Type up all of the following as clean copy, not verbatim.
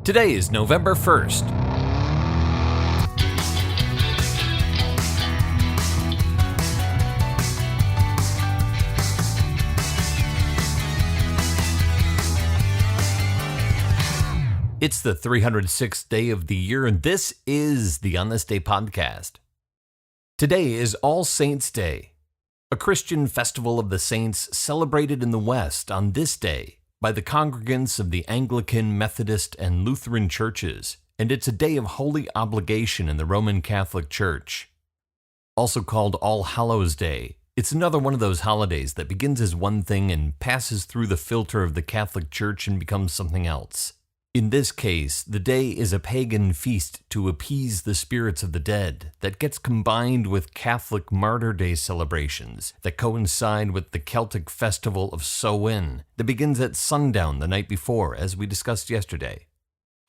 Today is November 1st. It's the 306th day of the year, and this is the On This Day podcast. Today is All Saints' Day, a Christian festival of the saints celebrated in the West on this day by the congregants of the Anglican, Methodist, and Lutheran churches, and it's a day of holy obligation in the Roman Catholic Church. Also called All Hallows' Day, it's another one of those holidays that begins as one thing and passes through the filter of the Catholic Church and becomes something else. In this case, the day is a pagan feast to appease the spirits of the dead that gets combined with Catholic Martyr Day celebrations that coincide with the Celtic festival of Samhain that begins at sundown the night before, as we discussed yesterday.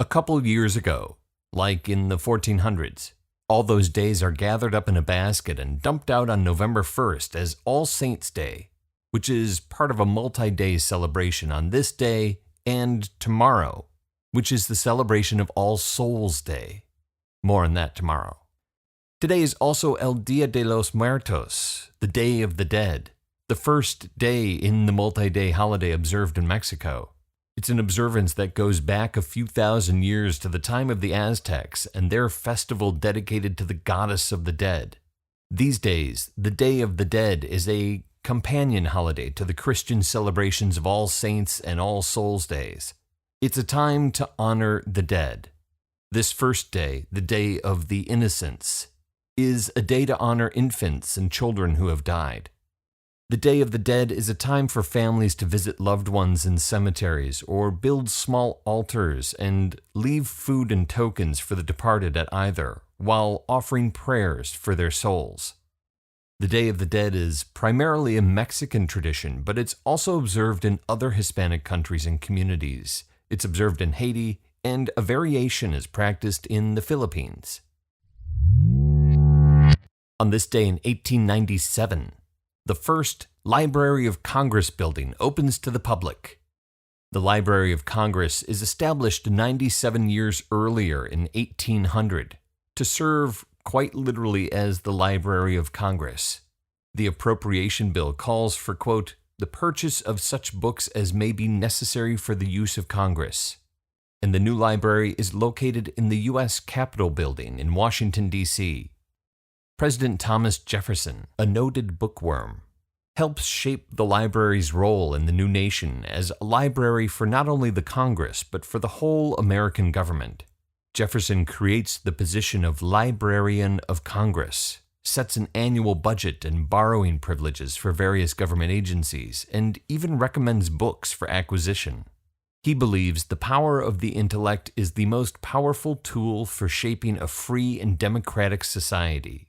A couple years ago, like in the 1400s, all those days are gathered up in a basket and dumped out on November 1st as All Saints' Day, which is part of a multi-day celebration on this day and tomorrow, which is the celebration of All Souls' Day. More on that tomorrow. Today is also El Dia de los Muertos, the Day of the Dead, the first day in the multi-day holiday observed in Mexico. It's an observance that goes back a few thousand years to the time of the Aztecs and their festival dedicated to the goddess of the dead. These days, the Day of the Dead is a companion holiday to the Christian celebrations of All Saints and All Souls' Days. It's a time to honor the dead. This first day, the Day of the Innocents, is a day to honor infants and children who have died. The Day of the Dead is a time for families to visit loved ones in cemeteries or build small altars and leave food and tokens for the departed at either, while offering prayers for their souls. The Day of the Dead is primarily a Mexican tradition, but it's also observed in other Hispanic countries and communities. It's observed in Haiti, and a variation is practiced in the Philippines. On this day in 1897, the first Library of Congress building opens to the public. The Library of Congress is established 97 years earlier in 1800 to serve quite literally as the Library of Congress. The appropriation bill calls for, quote, the purchase of such books as may be necessary for the use of Congress. And the new library is located in the U.S. Capitol Building in Washington, D.C. President Thomas Jefferson, a noted bookworm, helps shape the library's role in the new nation as a library for not only the Congress, but for the whole American government. Jefferson creates the position of Librarian of Congress, sets an annual budget and borrowing privileges for various government agencies, and even recommends books for acquisition. He believes the power of the intellect is the most powerful tool for shaping a free and democratic society.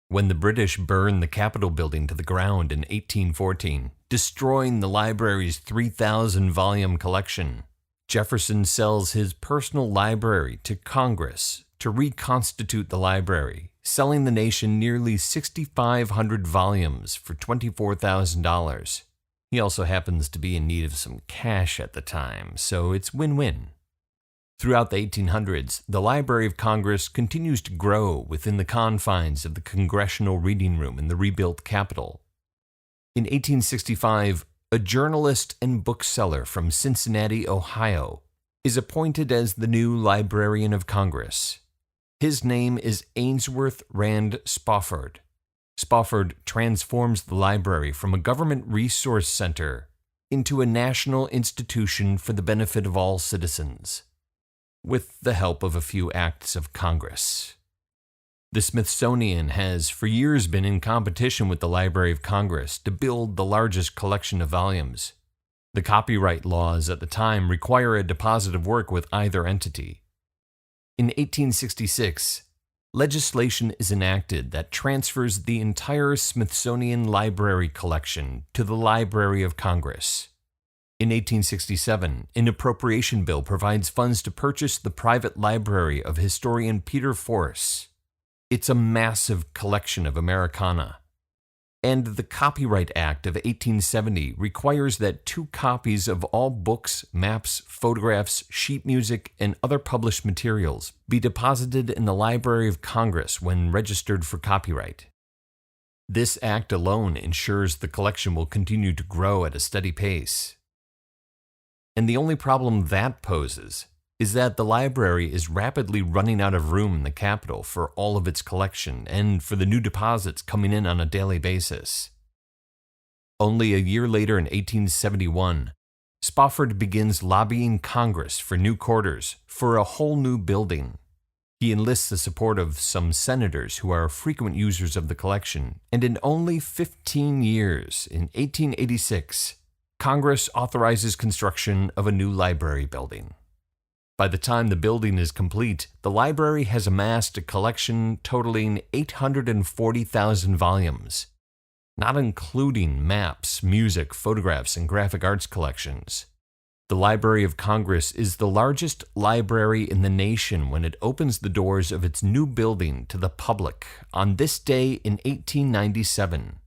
When the British burned the Capitol building to the ground in 1814, destroying the library's 3,000-volume collection, Jefferson sells his personal library to Congress to reconstitute the library, selling the nation nearly 6,500 volumes for $24,000. He also happens to be in need of some cash at the time, so it's win-win. Throughout the 1800s, the Library of Congress continues to grow within the confines of the Congressional Reading Room in the rebuilt Capitol. In 1865, a journalist and bookseller from Cincinnati, Ohio, is appointed as the new Librarian of Congress. His name is Ainsworth Rand Spofford. Spofford transforms the library from a government resource center into a national institution for the benefit of all citizens, with the help of a few acts of Congress. The Smithsonian has for years been in competition with the Library of Congress to build the largest collection of volumes. The copyright laws at the time require a deposit of work with either entity. In 1866, legislation is enacted that transfers the entire Smithsonian Library collection to the Library of Congress. In 1867, an appropriation bill provides funds to purchase the private library of historian Peter Force. It's a massive collection of Americana. And the Copyright Act of 1870 requires that 2 copies of all books, maps, photographs, sheet music, and other published materials be deposited in the Library of Congress when registered for copyright. This act alone ensures the collection will continue to grow at a steady pace. And the only problem that poses is that the library is rapidly running out of room in the Capitol for all of its collection and for the new deposits coming in on a daily basis. Only a year later in 1871, Spofford begins lobbying Congress for new quarters for a whole new building. He enlists the support of some senators who are frequent users of the collection, and in only 15 years, in 1886, Congress authorizes construction of a new library building. By the time the building is complete, the library has amassed a collection totaling 840,000 volumes, not including maps, music, photographs, and graphic arts collections. The Library of Congress is the largest library in the nation when it opens the doors of its new building to the public on this day in 1897.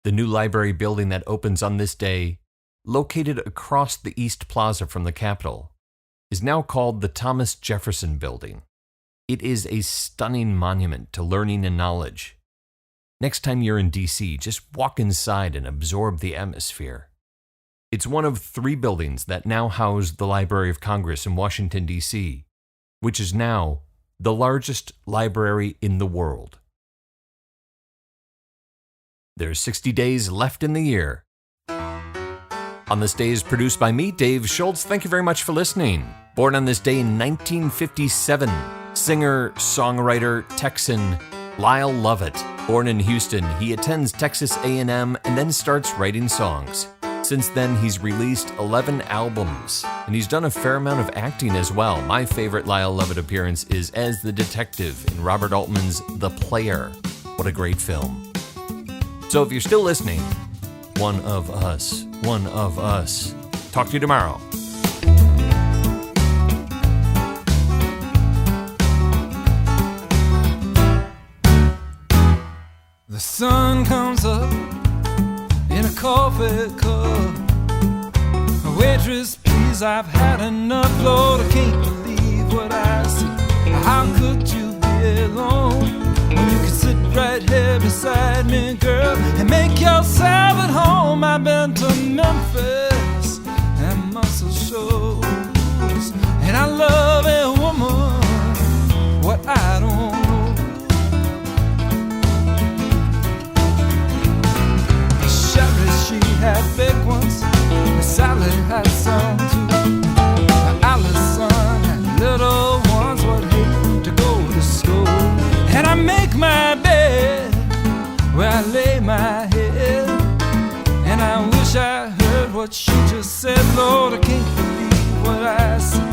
The new library building that opens on this day, located across the East Plaza from the Capitol, is now called the Thomas Jefferson Building. It is a stunning monument to learning and knowledge. Next time you're in D.C., just walk inside and absorb the atmosphere. It's one of 3 buildings that now house the Library of Congress in Washington, D.C., which is now the largest library in the world. There's 60 days left in the year. On This Day is produced by me, Dave Schultz. Thank you very much for listening. Born on this day in 1957, singer, songwriter, Texan Lyle Lovett. Born in Houston, he attends Texas A&M and then starts writing songs. Since then, he's released 11 albums, and he's done a fair amount of acting as well. My favorite Lyle Lovett appearance is as the detective in Robert Altman's The Player. What a great film. So if you're still listening, one of us. Talk to you tomorrow. The sun comes up in a coffee cup. A waitress, please, I've had enough. Lord, I can't believe what I see. How could you be alone when you could sit right here beside me, girl, and make yourself at home? I've been to Memphis and muscle shows, and I love a woman what I don't know. Sherry, she had big ones, Sally had some too. Allison had little ones what hate to go to school. And I make my bed where I lay my head, and I wish I heard what she just said. Lord, I can't believe what I see.